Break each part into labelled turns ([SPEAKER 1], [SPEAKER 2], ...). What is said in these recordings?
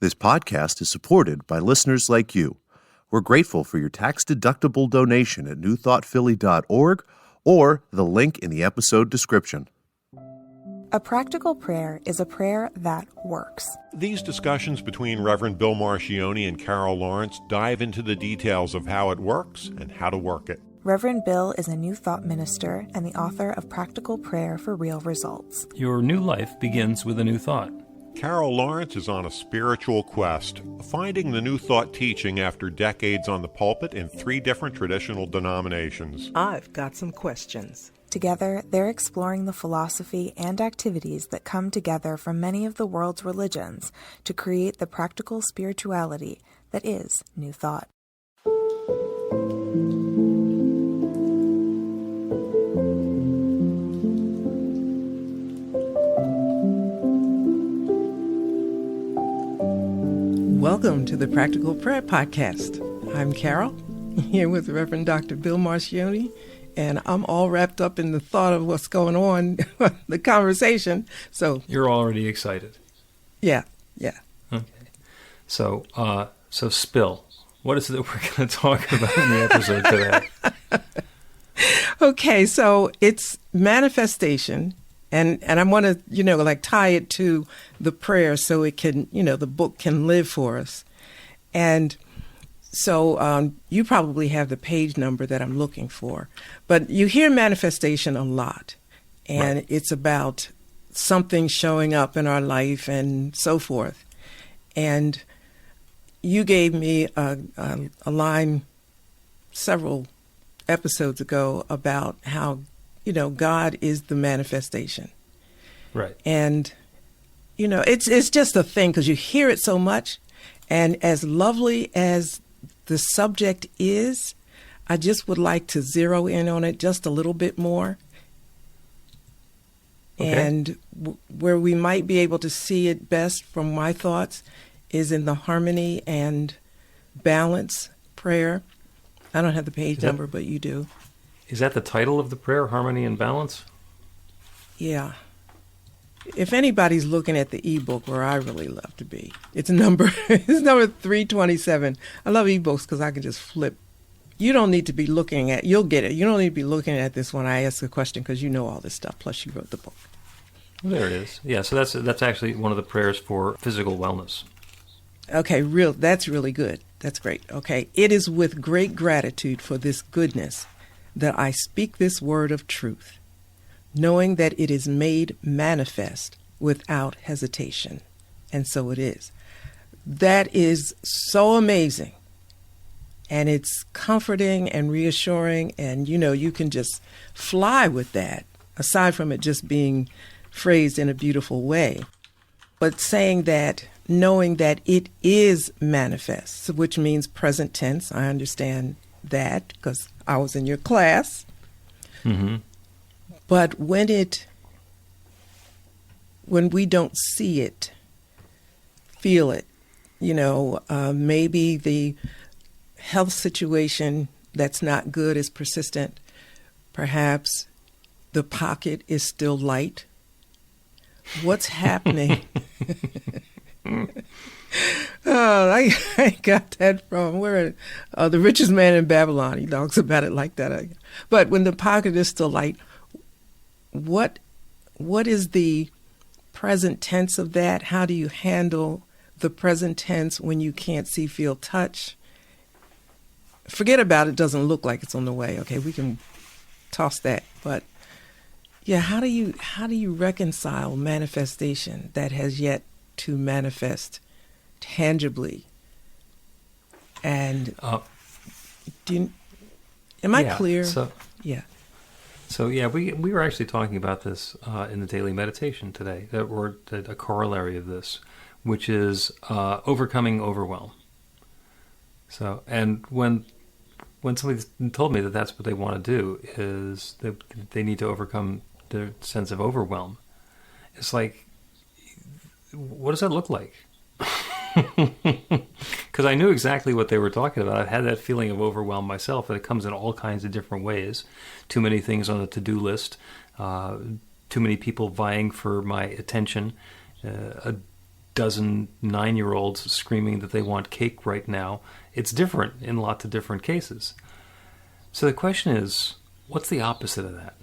[SPEAKER 1] This podcast is supported by listeners like you. We're grateful for your tax-deductible donation at newthoughtphilly.org or the link in the episode description.
[SPEAKER 2] A practical prayer is a prayer that works.
[SPEAKER 3] These discussions between Reverend Bill Marcioni and Carol Lawrence dive into the details of how it works and how to work it.
[SPEAKER 2] Reverend Bill is a New Thought minister and the author of Practical Prayer for Real Results.
[SPEAKER 4] Your new life begins with a new thought.
[SPEAKER 3] Carol Lawrence is on a spiritual quest, finding the New Thought teaching after decades on the pulpit in 3 different traditional denominations.
[SPEAKER 5] I've got some questions.
[SPEAKER 2] Together, they're exploring the philosophy and activities that come together from many of the world's religions to create the practical spirituality that is New Thought.
[SPEAKER 5] Welcome to the Practical Prayer Podcast. I'm Carol, here with Reverend Dr. Bill Marcioni, and I'm all wrapped up in the thought of what's going on, the conversation. So
[SPEAKER 4] You're already excited.
[SPEAKER 5] Yeah.
[SPEAKER 4] Okay. So spill. What is it that we're going to talk about in the episode today?
[SPEAKER 5] Okay, so it's manifestation, and I want to, tie it to the prayer so it can, the book can live for us. And so you probably have the page number that I'm looking for, but you hear manifestation a lot, and
[SPEAKER 4] Right.
[SPEAKER 5] It's about something showing up in our life and so forth. And you gave me a line several episodes ago about how, God is the manifestation.
[SPEAKER 4] Right.
[SPEAKER 5] And, it's just a thing because you hear it so much. And as lovely as the subject is, I just would like to zero in on it just a little bit more.
[SPEAKER 4] Okay.
[SPEAKER 5] And where we might be able to see it best from my thoughts is in the harmony and balance prayer. I don't have the page number, but you do.
[SPEAKER 4] Is that the title of the prayer, Harmony and Balance?
[SPEAKER 5] Yeah. If anybody's looking at the ebook, where I really love to be, it's number 327. I love ebooks because I can just flip. You don't need to be looking at, you'll get it. You don't need to be looking at this when I ask a question because you know all this stuff, plus you wrote the book.
[SPEAKER 4] Well, there it is. Yeah, so that's actually one of the prayers for physical wellness.
[SPEAKER 5] Okay, that's really good. That's great. Okay. It is with great gratitude for this goodness that I speak this word of truth, knowing that it is made manifest without hesitation. And so it is. That is so amazing. And it's comforting and reassuring. And, you can just fly with that, aside from it just being phrased in a beautiful way. But saying that, knowing that it is manifest, which means present tense. I understand that because I was in your class.
[SPEAKER 4] Mm-hmm.
[SPEAKER 5] But when we don't see it, feel it, maybe the health situation that's not good is persistent. Perhaps the pocket is still light. What's happening? I got that from The Richest Man in Babylon. He talks about it like that. But when the pocket is still light, what is the present tense of that? How do you handle the present tense when you can't see, feel, touch? Forget about it. Doesn't look like it's on the way. Okay, we can toss that. But yeah, how do you reconcile manifestation that has yet to manifest tangibly? And am I clear? Yeah.
[SPEAKER 4] So we were actually talking about this in the daily meditation today, or a corollary of this, which is overcoming overwhelm. So, and when somebody told me that that's what they want to do, is that they need to overcome their sense of overwhelm, it's like, what does that look like? Because I knew exactly what they were talking about. I've had that feeling of overwhelm myself, and it comes in all kinds of different ways. Too many things on the to-do list, too many people vying for my attention, a dozen 9-year-olds screaming that they want cake right now. It's different in lots of different cases. So the question is, what's the opposite of that?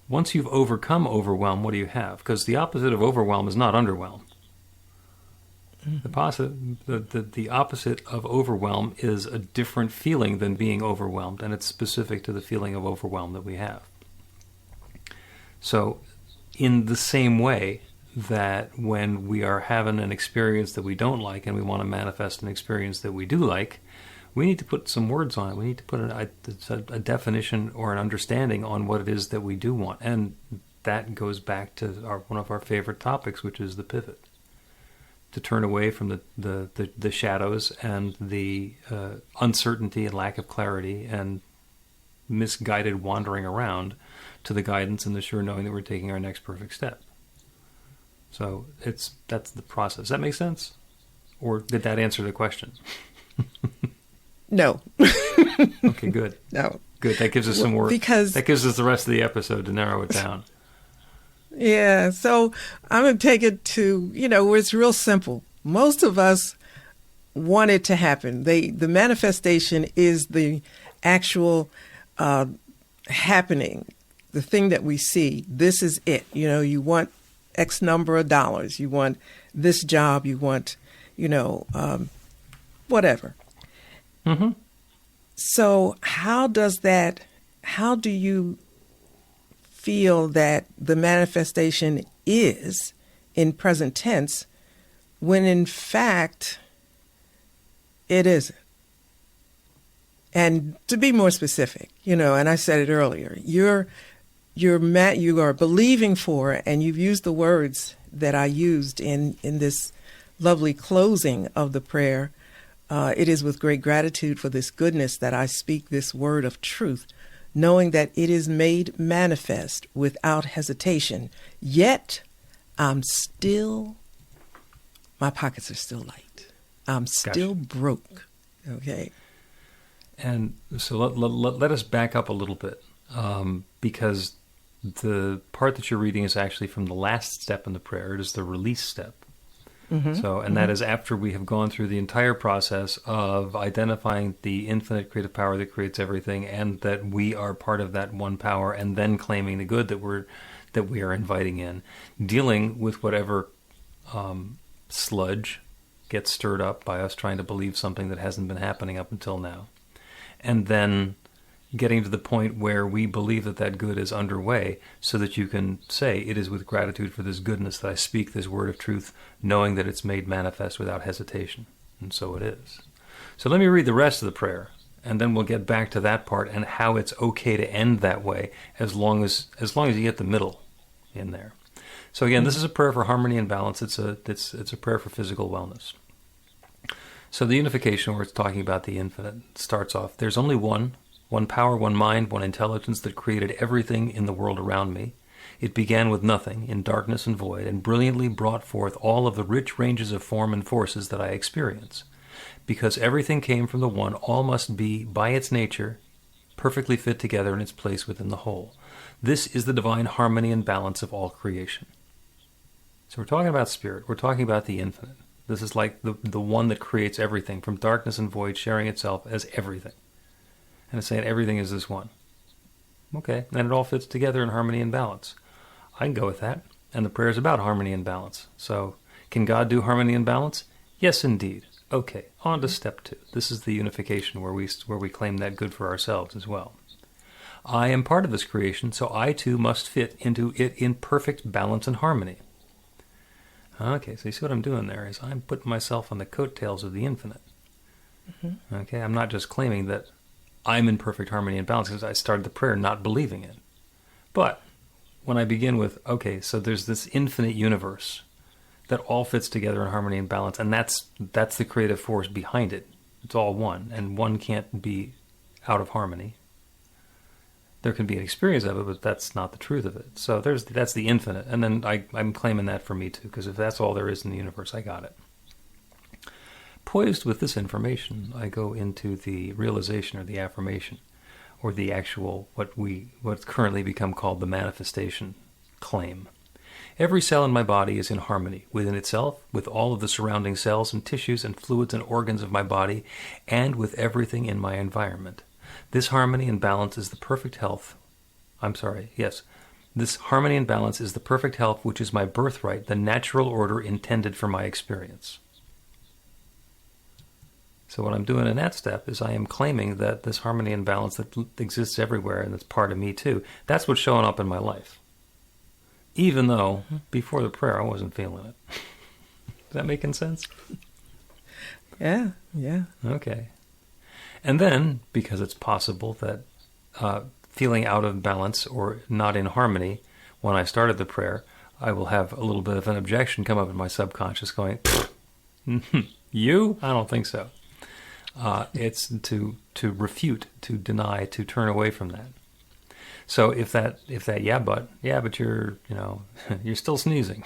[SPEAKER 4] Once you've overcome overwhelm, what do you have? Because the opposite of overwhelm is not underwhelm. The opposite of overwhelm is a different feeling than being overwhelmed, and it's specific to the feeling of overwhelm that we have. So, in the same way that when we are having an experience that we don't like and we want to manifest an experience that we do like, we need to put some words on it. We need to put a definition or an understanding on what it is that we do want. And that goes back to one of our favorite topics, which is the pivot. To turn away from the shadows and the uncertainty and lack of clarity and misguided wandering around to the guidance and the sure knowing that we're taking our next perfect step. So that's the process. Does that make sense? Or did that answer the question?
[SPEAKER 5] No.
[SPEAKER 4] Okay, good.
[SPEAKER 5] No.
[SPEAKER 4] Good. That gives us some more. That gives us the rest of the episode to narrow it down.
[SPEAKER 5] Yeah. So I'm going to take it to, where it's real simple. Most of us want it to happen. The manifestation is the actual happening, the thing that we see. This is it. You want X number of dollars. You want this job. You want, whatever.
[SPEAKER 4] Mm-hmm.
[SPEAKER 5] So how do you feel that the manifestation is in present tense when in fact it isn't? And to be more specific, and I said it earlier, you are believing for, and you've used the words that I used in this lovely closing of the prayer. It is with great gratitude for this goodness that I speak this word of truth, knowing that it is made manifest without hesitation. Yet my pockets are still light. I'm still broke. Okay.
[SPEAKER 4] And so let us back up a little bit, because the part that you're reading is actually from the last step in the prayer. It is the release step. Mm-hmm. So, and that is after we have gone through the entire process of identifying the infinite creative power that creates everything, and that we are part of that one power, and then claiming the good that we are inviting in, dealing with whatever sludge gets stirred up by us trying to believe something that hasn't been happening up until now, and then getting to the point where we believe that good is underway, so that you can say, it is with gratitude for this goodness that I speak this word of truth, knowing that it's made manifest without hesitation. And so it is. So let me read the rest of the prayer, and then we'll get back to that part and how it's okay to end that way, as long as you get the middle in there. So again, this is a prayer for harmony and balance. It's a prayer for physical wellness. So the unification, where it's talking about the infinite, starts off, there's only one power, one mind, one intelligence that created everything in the world around me. It began with nothing, in darkness and void, and brilliantly brought forth all of the rich ranges of form and forces that I experience. Because everything came from the one, all must be, by its nature, perfectly fit together in its place within the whole. This is the divine harmony and balance of all creation. So we're talking about spirit. We're talking about the infinite. This is like the one that creates everything, from darkness and void, sharing itself as everything. And it's saying everything is this one. Okay, and it all fits together in harmony and balance. I can go with that. And the prayer is about harmony and balance. So, can God do harmony and balance? Yes, indeed. Okay, on to step 2. This is the unification where we claim that good for ourselves as well. I am part of this creation, so I too must fit into it in perfect balance and harmony. Okay, so you see what I'm doing there is I'm putting myself on the coattails of the infinite. Mm-hmm. Okay, I'm not just claiming that I'm in perfect harmony and balance, because I started the prayer not believing it. But when I begin with, okay, so there's this infinite universe that all fits together in harmony and balance, and that's the creative force behind it. It's all one, and one can't be out of harmony. There can be an experience of it, but that's not the truth of it. So that's the infinite, and then I'm claiming that for me too, because if that's all there is in the universe, I got it. Poised with this information, I go into the realization or the affirmation, or the actual, what's currently become called the manifestation claim. Every cell in my body is in harmony within itself, with all of the surrounding cells and tissues and fluids and organs of my body, and with everything in my environment. This harmony and balance is the perfect health. This harmony and balance is the perfect health which is my birthright, the natural order intended for my experience. So what I'm doing in that step is I am claiming that this harmony and balance that exists everywhere and that's part of me too, that's what's showing up in my life. Even though before the prayer I wasn't feeling it. Is that making sense?
[SPEAKER 5] Yeah.
[SPEAKER 4] Okay. And then, because it's possible that feeling out of balance or not in harmony when I started the prayer, I will have a little bit of an objection come up in my subconscious going, you? I don't think so. It's to refute, to deny, to turn away from that. So if that but you're you're still sneezing.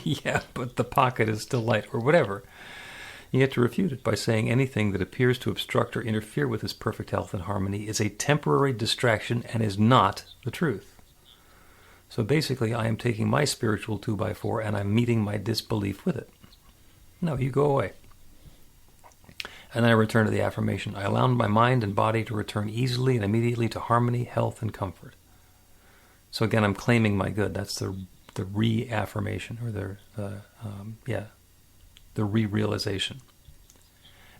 [SPEAKER 4] Yeah, but the pocket is still light or whatever. You get to refute it by saying anything that appears to obstruct or interfere with this perfect health and harmony is a temporary distraction and is not the truth. So basically, I am taking my spiritual 2x4 and I'm meeting my disbelief with it. No, you go away. And then I return to the affirmation. I allow my mind and body to return easily and immediately to harmony, health, and comfort. So again, I'm claiming my good. That's the reaffirmation or the re-realization.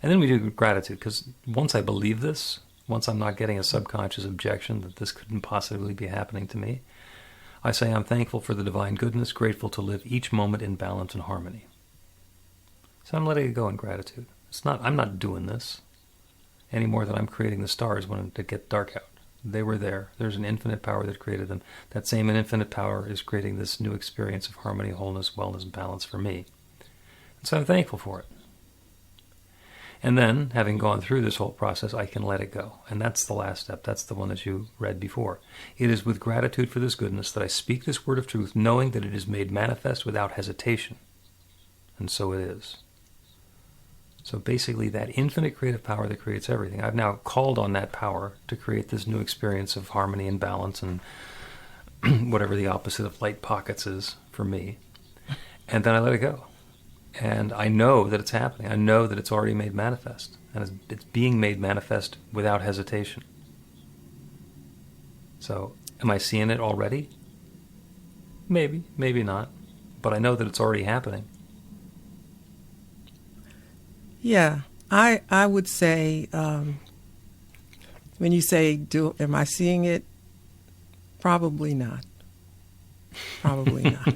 [SPEAKER 4] And then we do gratitude, because once I believe this, once I'm not getting a subconscious objection that this couldn't possibly be happening to me, I say I'm thankful for the divine goodness, grateful to live each moment in balance and harmony. So I'm letting it go in gratitude. I'm not doing this any more than I'm creating the stars when it gets dark out. They were there. There's an infinite power that created them. That same infinite power is creating this new experience of harmony, wholeness, wellness, and balance for me. And so I'm thankful for it. And then, having gone through this whole process, I can let it go. And that's the last step. That's the one that you read before. It is with gratitude for this goodness that I speak this word of truth, knowing that it is made manifest without hesitation. And so it is. So basically, that infinite creative power that creates everything, I've now called on that power to create this new experience of harmony and balance and whatever the opposite of light pockets is for me. And then I let it go. And I know that it's happening. I know that it's already made manifest. And it's being made manifest without hesitation. So, am I seeing it already? Maybe, maybe not. But I know that it's already happening.
[SPEAKER 5] Yeah, I would say, when you say, am I seeing it? Probably not. Probably not.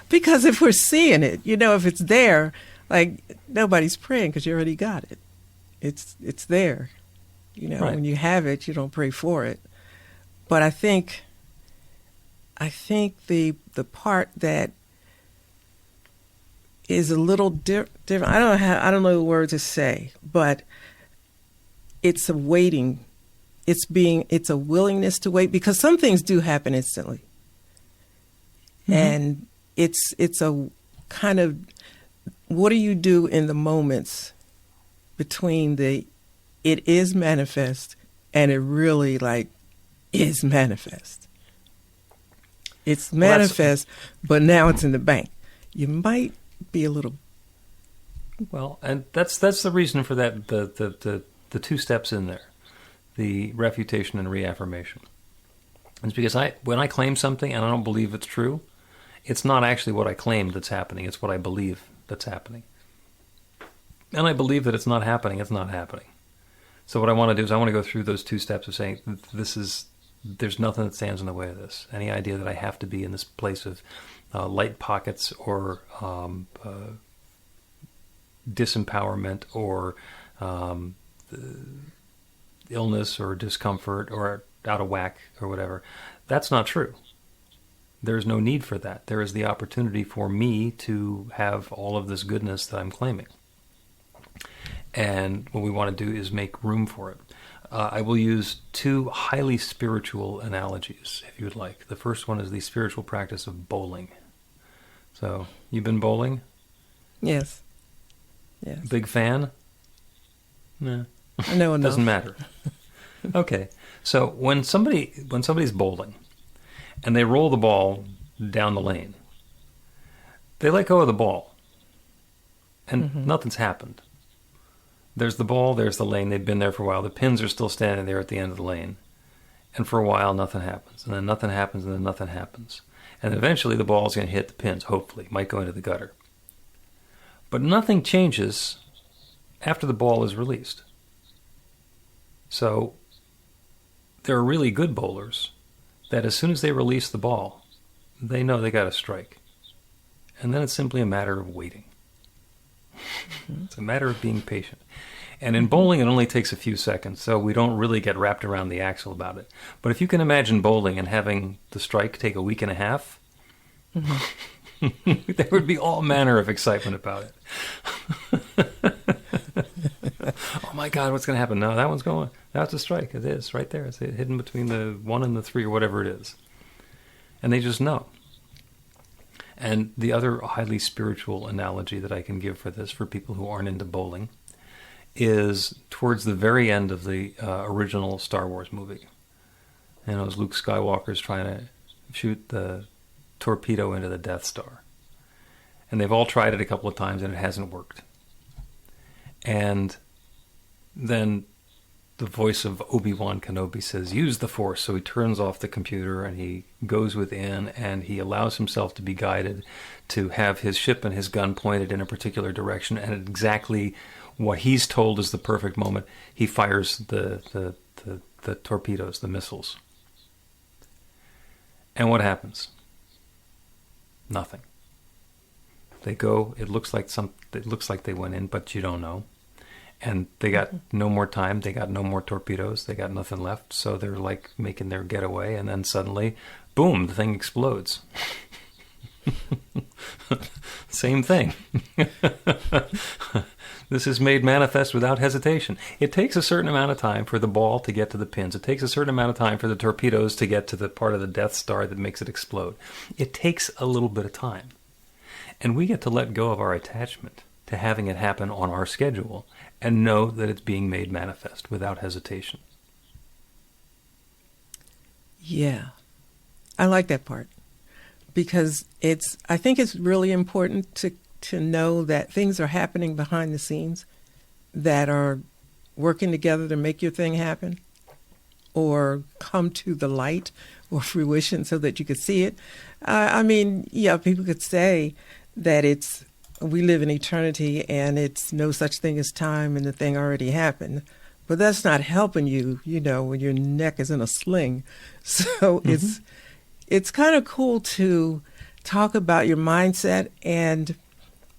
[SPEAKER 5] Because if we're seeing it, if it's there, like nobody's praying because you already got it. It's there. Right. When you have it, you don't pray for it. But I think the part that is a little different. I don't know the word to say, but it's a waiting. It's a willingness to wait, because some things do happen instantly. Mm-hmm. And it's a kind of, what do you do in the moments between it is manifest and it really is manifest. It's manifest, but now it's in the bank. You might be a little.
[SPEAKER 4] Well, and that's the reason for that, the two steps in there, the refutation and reaffirmation. It's because when I claim something and I don't believe it's true, it's not actually what I claim that's happening. It's what I believe that's happening. And I believe that it's not happening. It's not happening. So what I want to do is I want to go through those two steps of saying there's nothing that stands in the way of this. Any idea that I have to be in this place of light pockets or disempowerment or illness or discomfort or out of whack or whatever, that's not true. There's no need for that. There is the opportunity for me to have all of this goodness that I'm claiming. And what we want to do is make room for it. I will use two highly spiritual analogies, if you would like. The first one is the spiritual practice of bowling. So, you've been bowling?
[SPEAKER 5] Yes.
[SPEAKER 4] Big fan? No.
[SPEAKER 5] No,
[SPEAKER 4] doesn't matter. Okay. So when somebody's bowling and they roll the ball down the lane. They let go of the ball, and nothing's happened. There's the ball, there's the lane. They've been there for a while. The pins are still standing there at the end of the lane. And for a while, nothing happens. And then nothing happens, and then nothing happens. And eventually the ball's going to hit the pins, hopefully. Might go into the gutter. But nothing changes after the ball is released. So there are really good bowlers that as soon as they release the ball, they know they got a strike. And then it's simply a matter of waiting. It's a matter of being patient. And in bowling, it only takes a few seconds, so we don't really get wrapped around the axle about it. But if you can imagine bowling and having the strike take a week and a half, there would be all manner of excitement about it. Oh my God, what's going to happen? No, that one's going. That's a strike. It is right there. It's hidden between the 1 and the 3 or whatever it is. And they just know. And the other highly spiritual analogy that I can give for this, for people who aren't into bowling, is towards the very end of the original Star Wars movie. And it was Luke Skywalker's trying to shoot the torpedo into the Death Star. And they've all tried it a couple of times and it hasn't worked. And then the voice of Obi-Wan Kenobi says, use the Force. So he turns off the computer and he goes within and he allows himself to be guided to have his ship and his gun pointed in a particular direction. And at exactly what he's told is the perfect moment, he fires the torpedoes, the missiles. And what happens? Nothing. They go, it looks like they went in, but you don't know. And they got no more time, they got no more torpedoes, they got nothing left, so they're like making their getaway, and then suddenly, boom, the thing explodes. Same thing. This is made manifest without hesitation. It takes a certain amount of time for the ball to get to the pins. It takes a certain amount of time for the torpedoes to get to the part of the Death Star that makes it explode. It takes a little bit of time. And we get to let go of our attachment to having it happen on our schedule and know that it's being made manifest without hesitation.
[SPEAKER 5] Yeah, I like that part because I think it's really important to know that things are happening behind the scenes that are working together to make your thing happen or come to the light or fruition so that you could see it. I mean, yeah, people could say that we live in eternity and it's no such thing as time and the thing already happened. But that's not helping you, when your neck is in a sling. So it's kind of cool to talk about your mindset and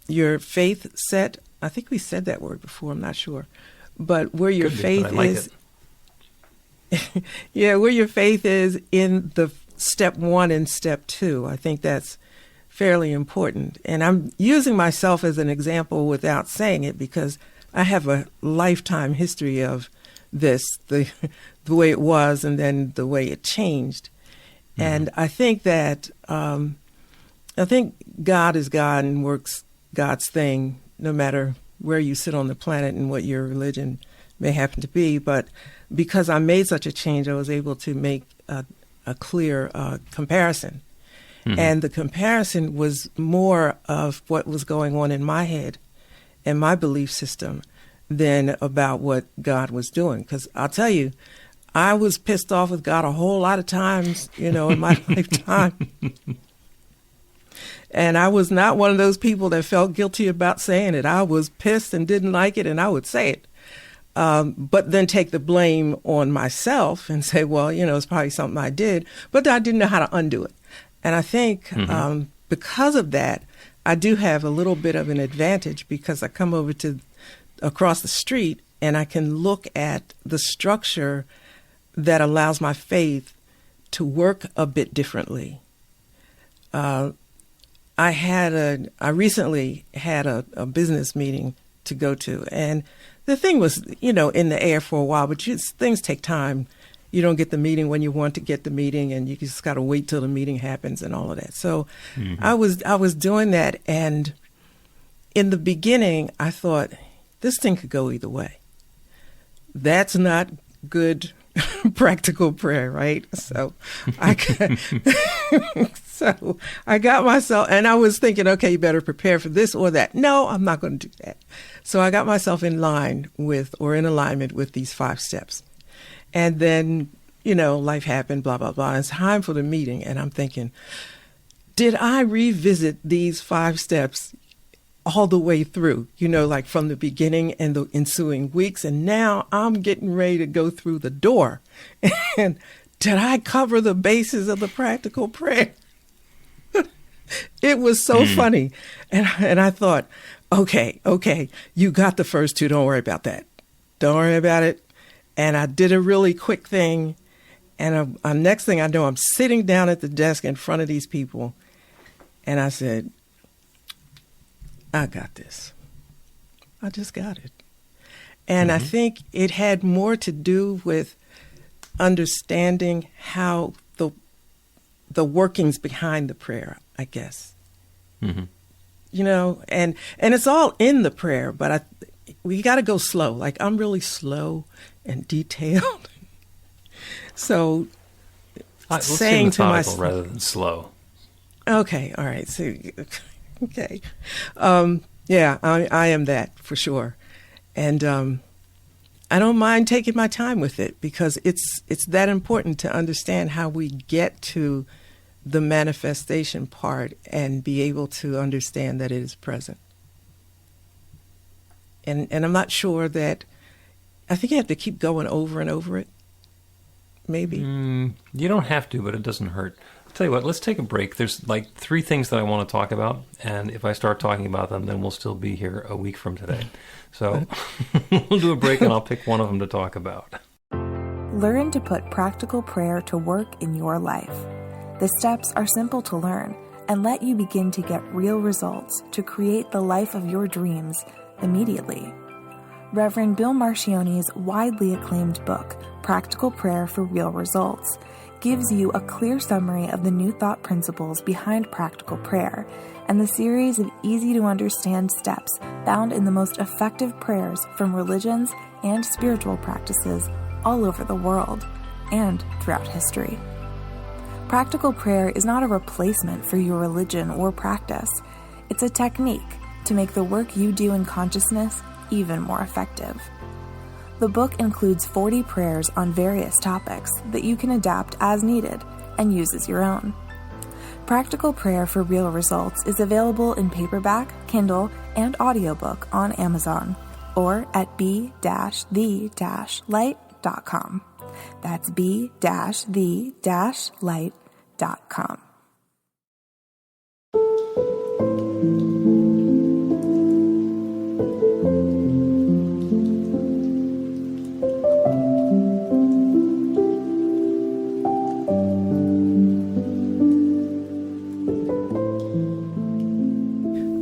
[SPEAKER 5] your faith set. I think we said that word before, I'm not sure. But where your faith is. Yeah, where your faith is in the step 1 and step 2. I think that's fairly important. And I'm using myself as an example without saying it because I have a lifetime history of this, the way it was and then the way it changed. Mm-hmm. And I think that God is God and works God's thing no matter where you sit on the planet and what your religion may happen to be. But because I made such a change, I was able to make a clear comparison. Mm-hmm. And the comparison was more of what was going on in my head and my belief system than about what God was doing. Because I'll tell you, I was pissed off with God a whole lot of times, in my lifetime. And I was not one of those people that felt guilty about saying it. I was pissed and didn't like it, and I would say it. But then take the blame on myself and say, well, it's probably something I did, but I didn't know how to undo it. And I think because of that, I do have a little bit of an advantage because I come over to across the street and I can look at the structure that allows my faith to work a bit differently. I recently had a business meeting to go to, and the thing was, in the air for a while, but things take time. You don't get the meeting when you want to get the meeting, and you just got to wait till the meeting happens and all of that. So I was doing that, and in the beginning, I thought, this thing could go either way. That's not good practical prayer, right? So So I got myself, and I was thinking, okay, you better prepare for this or that. No, I'm not going to do that. So I got myself in line with, or in alignment with, these 5 steps. And then, life happened, blah, blah, blah. It's time for the meeting. And I'm thinking, did I revisit these 5 steps all the way through, like from the beginning and the ensuing weeks? And now I'm getting ready to go through the door. And did I cover the bases of the practical prayer? It was so funny. And I thought, okay, you got the first 2. Don't worry about that. Don't worry about it. And I did a really quick thing. And next thing I know, I'm sitting down at the desk in front of these people. And I said, I got this. I just got it. And I think it had more to do with understanding how the workings behind the prayer, I guess. And it's all in the prayer, but we got to go slow. Like, I'm really slow and detailed. So saying to myself,
[SPEAKER 4] rather than slow.
[SPEAKER 5] Okay, all right. So, okay, yeah, I am that for sure, and I don't mind taking my time with it, because it's that important to understand how we get to the manifestation part and be able to understand that it is present. And I'm not sure that, I think you have to keep going over and over it. Maybe.
[SPEAKER 4] You don't have to, but it doesn't hurt. I'll tell you what, let's take a break. There's like 3 things that I want to talk about, and if I start talking about them, then we'll still be here a week from today. So we'll do a break, and I'll pick one of them to talk about.
[SPEAKER 2] Learn to put practical prayer to work in your life. The steps are simple to learn and let you begin to get real results to create the life of your dreams immediately. Reverend Bill Marcione's widely acclaimed book, Practical Prayer for Real Results, gives you a clear summary of the new thought principles behind practical prayer and the series of easy-to-understand steps found in the most effective prayers from religions and spiritual practices all over the world and throughout history. Practical prayer is not a replacement for your religion or practice. It's a technique to make the work you do in consciousness even more effective. The book includes 40 prayers on various topics that you can adapt as needed and use as your own. Practical Prayer for Real Results is available in paperback, Kindle, and audiobook on Amazon or at b-the-light.com. That's b-the-light.com.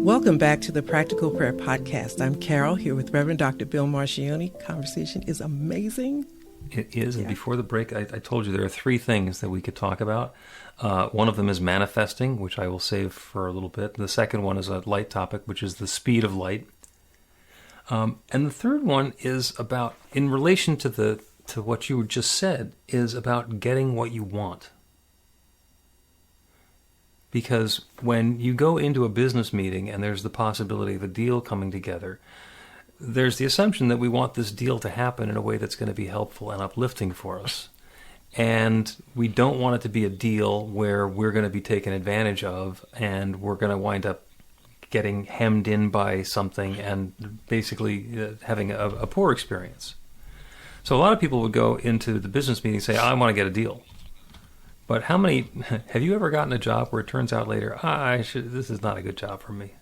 [SPEAKER 5] Welcome back to the Practical Prayer Podcast. I'm Carol, here with Reverend Dr. Bill Marcione. Conversation is amazing.
[SPEAKER 4] It is, and before the break, I told you there are 3 things that we could talk about. One of them is manifesting, which I will save for a little bit. The second one is a light topic, which is the speed of light. And the third one is about, in relation to what you just said, is about getting what you want. Because when you go into a business meeting and there's the possibility of a deal coming together, there's the assumption that we want this deal to happen in a way that's going to be helpful and uplifting for us. And we don't want it to be a deal where we're going to be taken advantage of and we're going to wind up getting hemmed in by something and basically having a poor experience. So a lot of people would go into the business meeting and say, I want to get a deal. But how many, have you ever gotten a job where it turns out later, this is not a good job for me.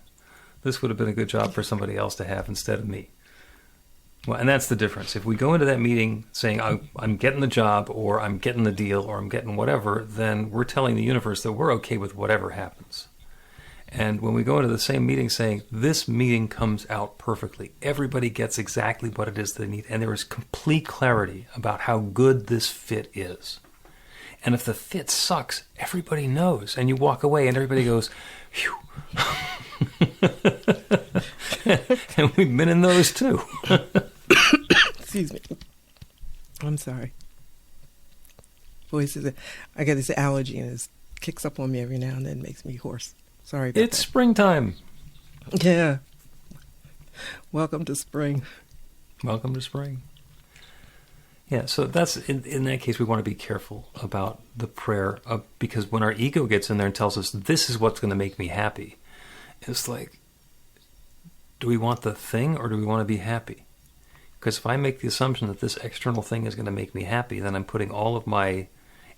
[SPEAKER 4] This would have been a good job for somebody else to have instead of me. Well, and that's the difference. If we go into that meeting saying, I'm getting the job, or I'm getting the deal, or I'm getting whatever, then we're telling the universe that we're okay with whatever happens. And when we go into the same meeting saying, this meeting comes out perfectly, everybody gets exactly what it is they need, and there is complete clarity about how good this fit is. And if the fit sucks, everybody knows, and you walk away and everybody goes, phew. And we've been in those too.
[SPEAKER 5] Excuse me. I'm sorry. Voice is, I got this allergy and it's kicks up on me every now and then, makes me hoarse. Sorry about
[SPEAKER 4] It's springtime.
[SPEAKER 5] that. Yeah. Welcome to spring.
[SPEAKER 4] Welcome to spring. Yeah, so that's in that case, we want to be careful about the prayer because when our ego gets in there and tells us this is what's going to make me happy, it's like, do we want the thing or do we want to be happy? Because if I make the assumption that this external thing is going to make me happy, then I'm putting all of my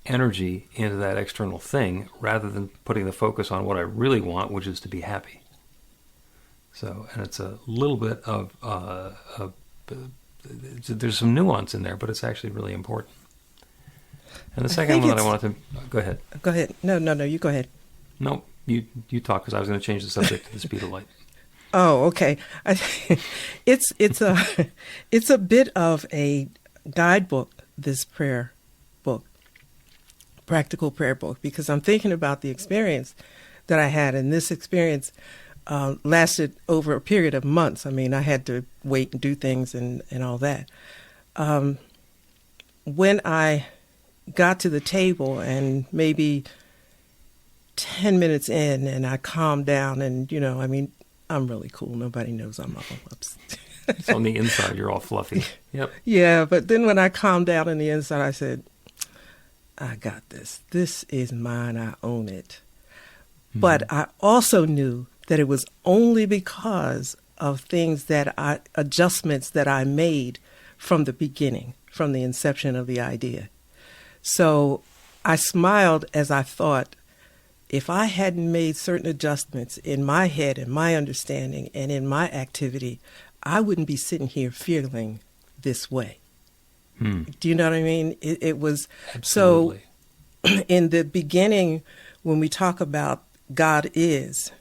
[SPEAKER 4] energy into that external thing rather than putting the focus on what I really want, which is to be happy. So, and it's a little bit of there's some nuance in there, but it's actually really important. And the second one that I wanted to go ahead.
[SPEAKER 5] Go ahead. No, you go ahead.
[SPEAKER 4] No, you talk because I was going to change the subject to the speed of light.
[SPEAKER 5] Oh, okay. It's a bit of a guidebook, this prayer book, practical prayer book, because I'm thinking about the experience that I had, and this experience lasted over a period of months. I mean, I had to wait and do things and all that. When I got to the table and maybe 10 minutes in and I calmed down and, I mean, I'm really cool. Nobody knows I'm all upset.
[SPEAKER 4] It's on the inside, you're all fluffy. Yep.
[SPEAKER 5] Yeah, but then when I calmed down on the inside, I said, I got this. This is mine. I own it. Mm-hmm. But I also knew that it was only because of adjustments that I made from the beginning, from the inception of the idea. So I smiled as I thought, if I hadn't made certain adjustments in my head and my understanding and in my activity, I wouldn't be sitting here feeling this way. Do you know what I mean? It was
[SPEAKER 4] Absolutely.
[SPEAKER 5] So in the beginning, when we talk about God is,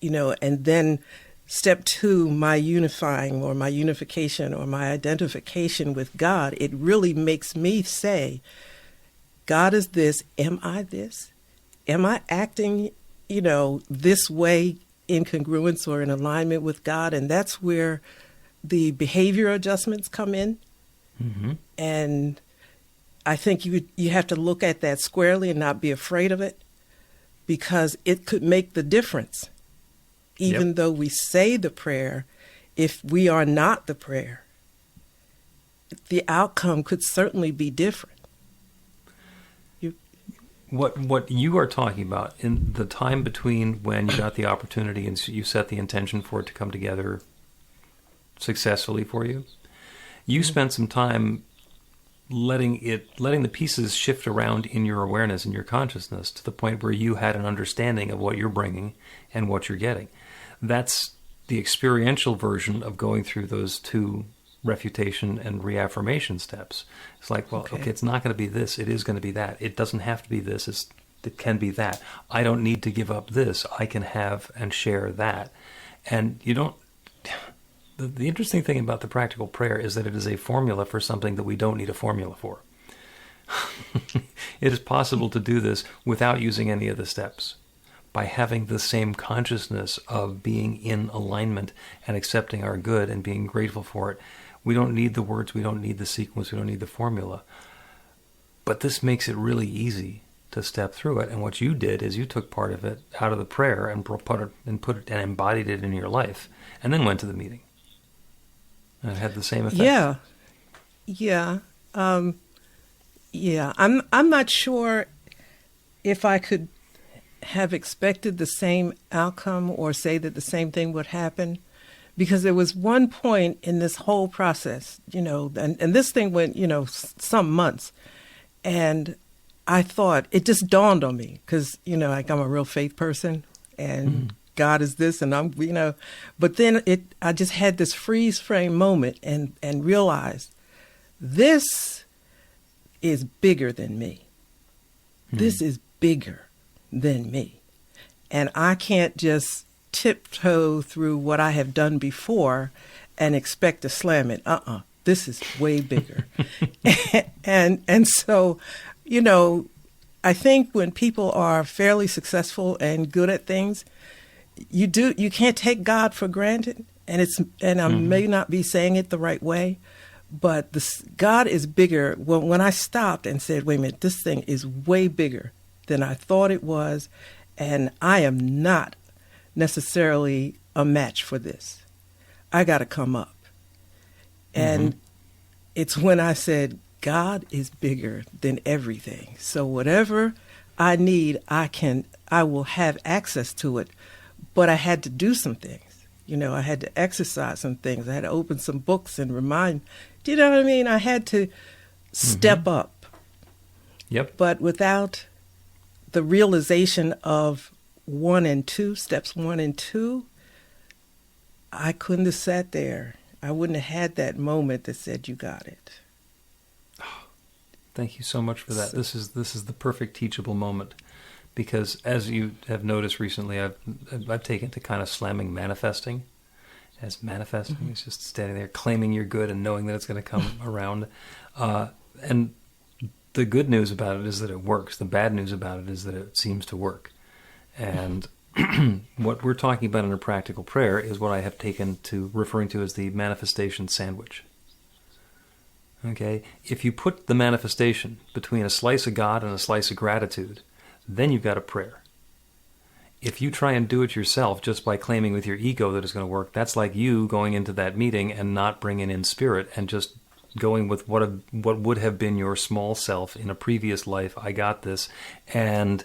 [SPEAKER 5] and then step 2, my unifying or my unification or my identification with God, it really makes me say, God is this. Am I this? Am I acting, this way in congruence or in alignment with God? And that's where the behavior adjustments come in. Mm-hmm. And I think you have to look at that squarely and not be afraid of it, because it could make the difference. Even though we say the prayer, if we are not the prayer, the outcome could certainly be different.
[SPEAKER 4] What you are talking about in the time between when you got the opportunity and you set the intention for it to come together successfully for you, you spent some time letting the pieces shift around in your awareness and your consciousness to the point where you had an understanding of what you're bringing and what you're getting. That's the experiential version of going through those 2 refutation and reaffirmation steps. It's like, well, okay, it's not going to be this. It is going to be that. It doesn't have to be this. It can be that. I don't need to give up this. I can have and share that. And you don't... The interesting thing about the practical prayer is that it is a formula for something that we don't need a formula for. It is possible to do this without using any of the steps, by having the same consciousness of being in alignment and accepting our good and being grateful for it. We don't need the words, we don't need the sequence, we don't need the formula. But this makes it really easy to step through it. And what you did is you took part of it out of the prayer and put it and embodied it in your life, and then went to the meeting. And it had the same effect.
[SPEAKER 5] Yeah. I'm not sure if I could have expected the same outcome or say that the same thing would happen, because there was one point in this whole process, and this thing went, some months, and I thought, it just dawned on me, because, like I'm a real faith person, and God is this, and I'm, but then I just had this freeze frame moment and realized this is bigger than me. This is bigger than me. And I can't just tiptoe through what I have done before and expect to slam it. This is way bigger. and so, I think when people are fairly successful and good at things, you can't take God for granted. And I may not be saying it the right way, but God is bigger. When I stopped and said, wait a minute, this thing is way bigger than I thought it was, and I am not necessarily a match for this. I got to come up. And it's when I said, God is bigger than everything. So whatever I need, I will have access to it. But I had to do some things. I had to exercise some things. I had to open some books and remind, do you know what I mean? I had to step up.
[SPEAKER 4] Yep.
[SPEAKER 5] But without the realization of steps 1 and 2, I couldn't have sat there. I wouldn't have had that moment that said, you got it.
[SPEAKER 4] Thank you so much for that. This is the perfect teachable moment, because as you have noticed recently, I've taken to kind of slamming manifesting. As manifesting is just standing there claiming you're good and knowing that it's going to come around. And the good news about it is that it works. The bad news about it is that it seems to work. And what we're talking about in a practical prayer is what I have taken to referring to as the manifestation sandwich. Okay? If you put the manifestation between a slice of God and a slice of gratitude, then you've got a prayer. If you try and do it yourself just by claiming with your ego that it's going to work, that's like you going into that meeting and not bringing in spirit and just going with what would have been your small self in a previous life, I got this, and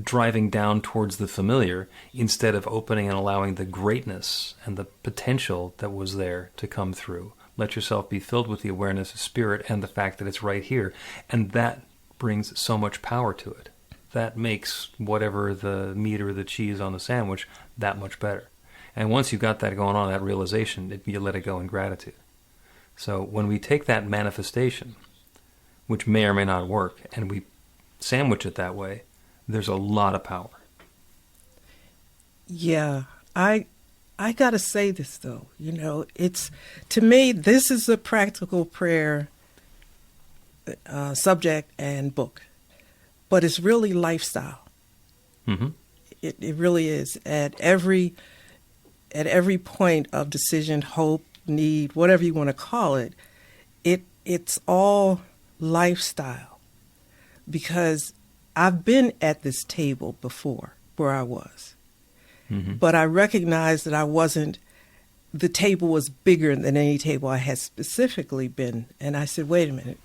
[SPEAKER 4] driving down towards the familiar instead of opening and allowing the greatness and the potential that was there to come through. Let yourself be filled with the awareness of spirit and the fact that it's right here. And that brings so much power to it. That makes whatever the meat or the cheese on the sandwich that much better. And once you've got that going on, that realization, you let it go in gratitude. So when we take that manifestation, which may or may not work, and we sandwich it that way, there's a lot of power.
[SPEAKER 5] Yeah, I got to say this, though. It's, to me, this is a practical prayer subject and book. But it's really lifestyle.
[SPEAKER 4] Mm-hmm.
[SPEAKER 5] It really is. At every point of decision, hope, need, whatever you want to call it, it's all lifestyle. Because I've been at this table before where I was. Mm-hmm. But I recognized that the table was bigger than any table I had specifically been. And I said, wait a minute.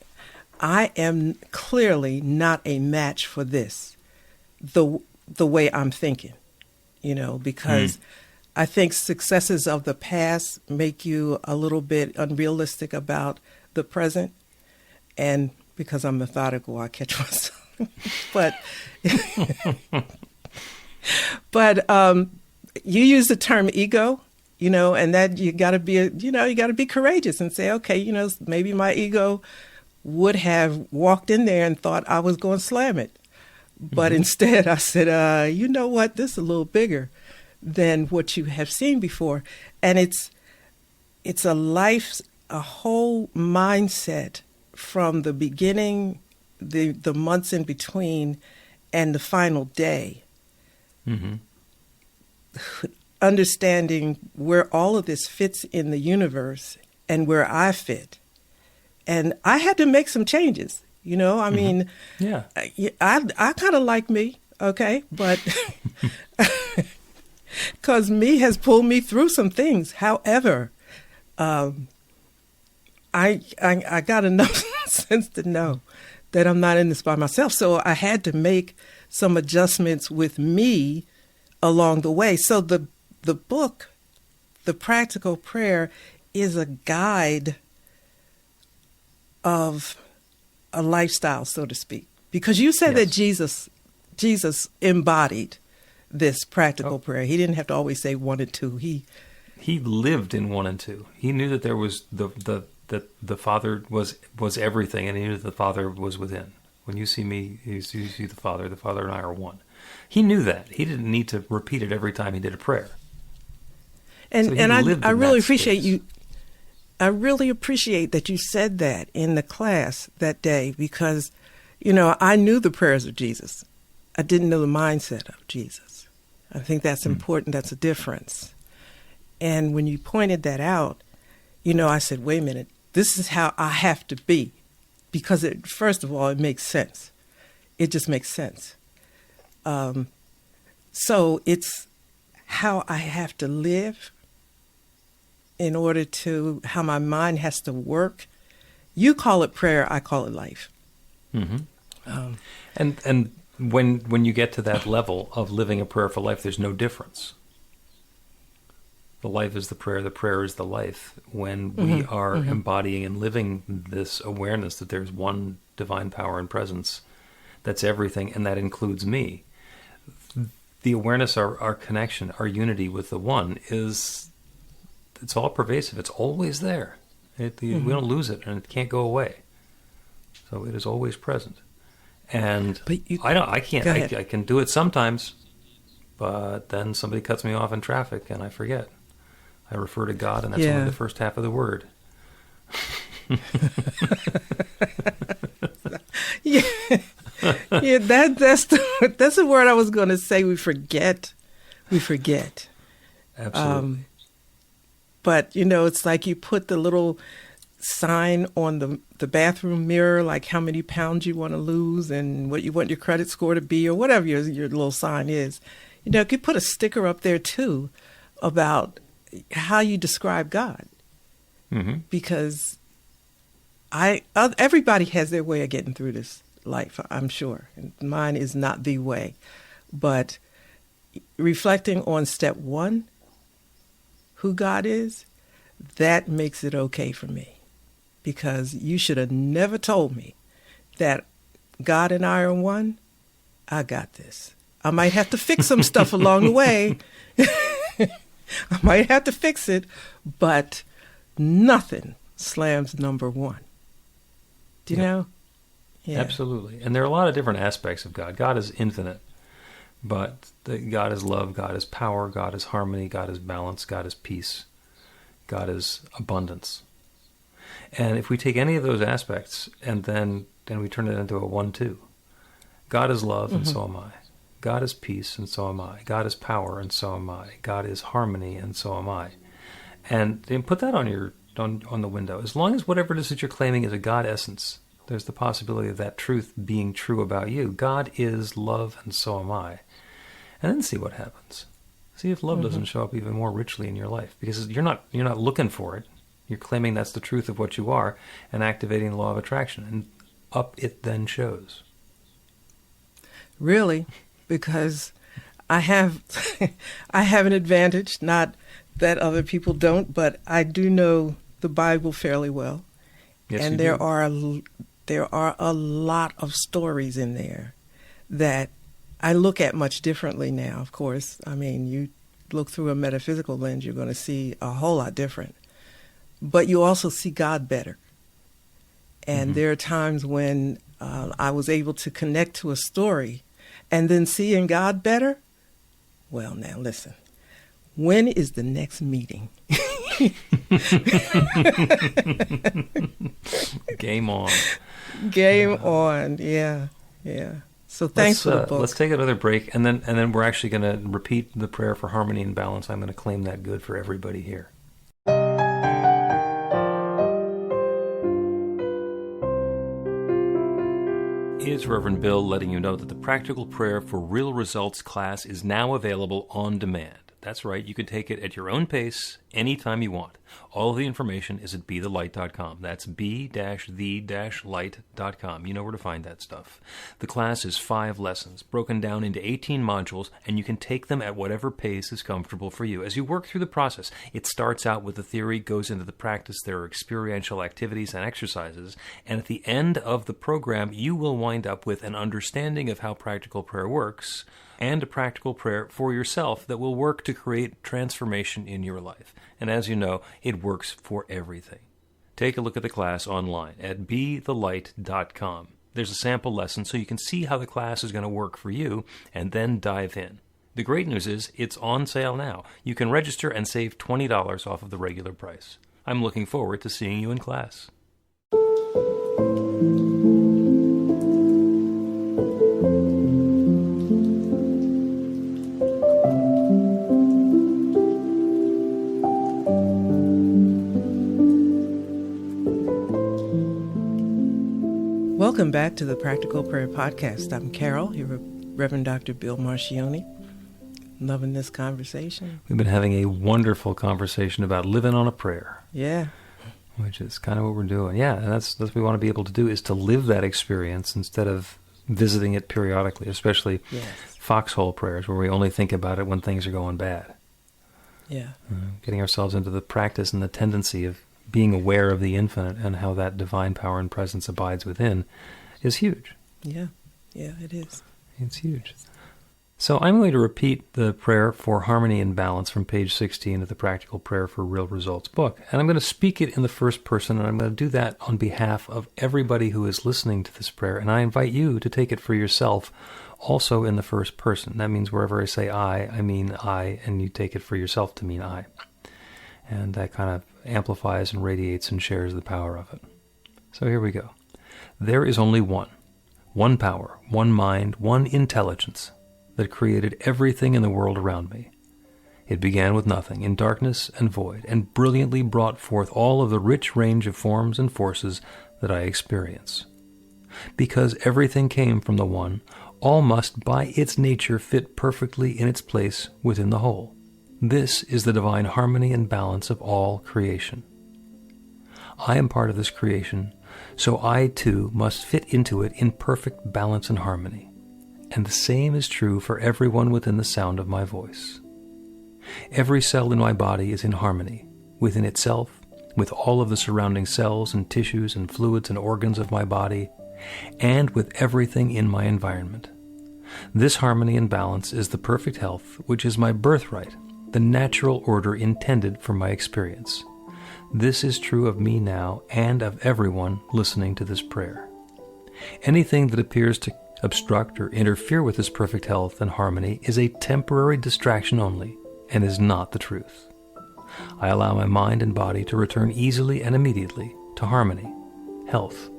[SPEAKER 5] I am clearly not a match for this, the way I'm thinking, because I think successes of the past make you a little bit unrealistic about the present. And because I'm methodical, I catch myself. But you use the term ego, and that you got to be courageous and say, okay, maybe my ego would have walked in there and thought I was going to slam it. But instead I said, you know what, this is a little bigger than what you have seen before. And it's a whole mindset from the beginning, the months in between, and the final day. Mm-hmm. Understanding where all of this fits in the universe and where I fit. And I had to make some changes, I mean,
[SPEAKER 4] yeah.
[SPEAKER 5] I kind of like me, okay, but because me has pulled me through some things. However, I got enough sense to know that I'm not in this by myself. So I had to make some adjustments with me along the way. So the book, The Practical Prayer, is a guide of a lifestyle, so to speak, because you said that Jesus embodied this practical prayer. He didn't have to always say 1 and 2. He
[SPEAKER 4] lived in 1 and 2. He knew that there was the Father was everything, and he knew that the Father was within. When you see me, you see the Father. The Father and I are one. He knew that. He didn't need to repeat it every time he did a prayer.
[SPEAKER 5] And I really appreciate you. I really appreciate that you said that in the class that day, because, I knew the prayers of Jesus. I didn't know the mindset of Jesus. I think that's important. That's a difference. And when you pointed that out, I said, wait a minute, this is how I have to be, because first of all, it makes sense. It just makes sense. So it's how I have to live in order to, how my mind has to work. You call it prayer, I call it life.
[SPEAKER 4] Mm-hmm. And when you get to that level of living a prayer for life, there's no difference. The life is the prayer is the life. When we are embodying and living this awareness that there's one divine power and presence, that's everything, and that includes me. The awareness, our connection, our unity with the one it's all pervasive. It's always there. We don't lose it, and it can't go away. So it is always present. And I can do it sometimes, but then somebody cuts me off in traffic and I forget. I refer to God, and that's only the first half of the word.
[SPEAKER 5] That's the word I was going to say. We forget.
[SPEAKER 4] Absolutely.
[SPEAKER 5] But it's like you put the little sign on the bathroom mirror, like how many pounds you want to lose and what you want your credit score to be, or whatever your little sign is. You could put a sticker up there too about how you describe God, because everybody has their way of getting through this life, I'm sure. And mine is not the way, but reflecting on step one, who God is, that makes it okay for me, because you should have never told me that God and I are one. I got this. I might have to fix some stuff along the way. I might have to fix it, but nothing slams number one. Do you know? Yeah.
[SPEAKER 4] Absolutely. And there are a lot of different aspects of God. God is infinite, but God is love, God is power, God is harmony, God is balance, God is peace, God is abundance. And if we take any of those aspects and then we turn it into a 1-2, God is love and so am I. God is peace, and so am I. God is power, and so am I. God is harmony, and so am I. And put that on the window. As long as whatever it is that you're claiming is a God essence, there's the possibility of that truth being true about you. God is love, and so am I. And then see what happens. See if love doesn't show up even more richly in your life, because you're not looking for it. You're claiming that's the truth of what you are and activating the law of attraction, and up it then shows.
[SPEAKER 5] Really? Because I have an advantage, not that other people don't, but I do know the Bible fairly well.
[SPEAKER 4] Yes,
[SPEAKER 5] and there are a lot of stories in there that I look at much differently now, of course. I mean, you look through a metaphysical lens, you're going to see a whole lot different. But you also see God better. And there are times when I was able to connect to a story and then seeing God better. Well, now listen, when is the next meeting?
[SPEAKER 4] Game on.
[SPEAKER 5] Game on. Yeah. So thanks for the book.
[SPEAKER 4] Let's take another break, and then we're actually going to repeat the prayer for harmony and balance. I'm going to claim that good for everybody here. It's Reverend Bill letting you know that the Practical Prayer for Real Results class is now available on demand. That's right, you can take it at your own pace, anytime you want. All of the information is at bethelight.com. That's b-the-light.com. You know where to find that stuff. The class is 5 lessons, broken down into 18 modules, and you can take them at whatever pace is comfortable for you. As you work through the process, it starts out with the theory, goes into the practice, there are experiential activities and exercises, and at the end of the program, you will wind up with an understanding of how practical prayer works, and a practical prayer for yourself that will work to create transformation in your life. And as you know, it works for everything. Take a look at the class online at bethelight.com. There's a sample lesson so you can see how the class is going to work for you, and then dive in. The great news is it's on sale now. You can register and save $20 off of the regular price. I'm looking forward to seeing you in class.
[SPEAKER 5] Welcome back to the Practical Prayer Podcast. I'm Carol, here with Reverend Dr. Bill Marcioni. Loving this conversation.
[SPEAKER 4] We've been having a wonderful conversation about living on a prayer.
[SPEAKER 5] Yeah.
[SPEAKER 4] Which is kind of what we're doing. Yeah, and that's what we want to be able to do, is to live that experience instead of visiting it periodically, especially foxhole prayers where we only think about it when things are going bad.
[SPEAKER 5] Yeah.
[SPEAKER 4] Getting ourselves into the practice and the tendency of being aware of the infinite and how that divine power and presence abides within is huge.
[SPEAKER 5] Yeah. Yeah, it is.
[SPEAKER 4] It's huge. So I'm going to repeat the prayer for harmony and balance from page 16 of the Practical Prayer for Real Results book. And I'm going to speak it in the first person, and I'm going to do that on behalf of everybody who is listening to this prayer. And I invite you to take it for yourself also in the first person. That means wherever I say I mean I, and you take it for yourself to mean I. And that kind of amplifies and radiates and shares the power of it. So here we go. There is only one power, one mind, one intelligence that created everything in the world around me. It began with nothing, in darkness and void, and brilliantly brought forth all of the rich range of forms and forces that I experience. Because everything came from the One, all must by its nature fit perfectly in its place within the whole. This is the divine harmony and balance of all creation. I am part of this creation, so I too must fit into it in perfect balance and harmony. And the same is true for everyone within the sound of my voice. Every cell in my body is in harmony within itself, with all of the surrounding cells and tissues and fluids and organs of my body, and with everything in my environment. This harmony and balance is the perfect health, which is my birthright, the natural order intended for my experience. This is true of me now and of everyone listening to this prayer. Anything that appears to obstruct or interfere with this perfect health and harmony is a temporary distraction only, and is not the truth. I allow my mind and body to return easily and immediately to harmony, health,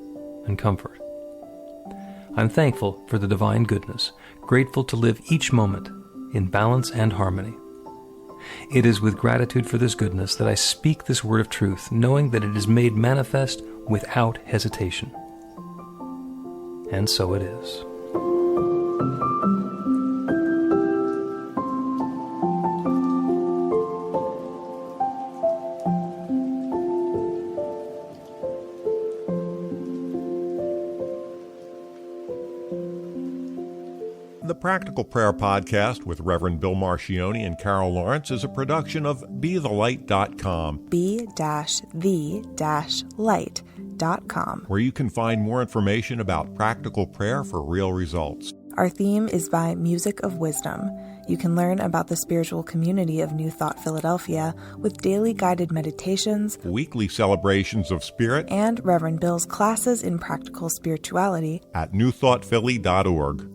[SPEAKER 4] and comfort. I'm thankful for the divine goodness, grateful to live each moment in balance and harmony. It is with gratitude for this goodness that I speak this word of truth, knowing that it is made manifest without hesitation. And so it is.
[SPEAKER 3] The Practical Prayer Podcast with Reverend Bill Marcioni and Carol Lawrence is a production of BeTheLight.com.
[SPEAKER 2] be-the-light.com,
[SPEAKER 3] where you can find more information about practical prayer for real results.
[SPEAKER 2] Our theme is by Music of Wisdom. You can learn about the spiritual community of New Thought Philadelphia with daily guided meditations,
[SPEAKER 3] Weekly celebrations of spirit,
[SPEAKER 2] and Reverend Bill's classes in practical spirituality
[SPEAKER 3] at newthoughtphilly.org.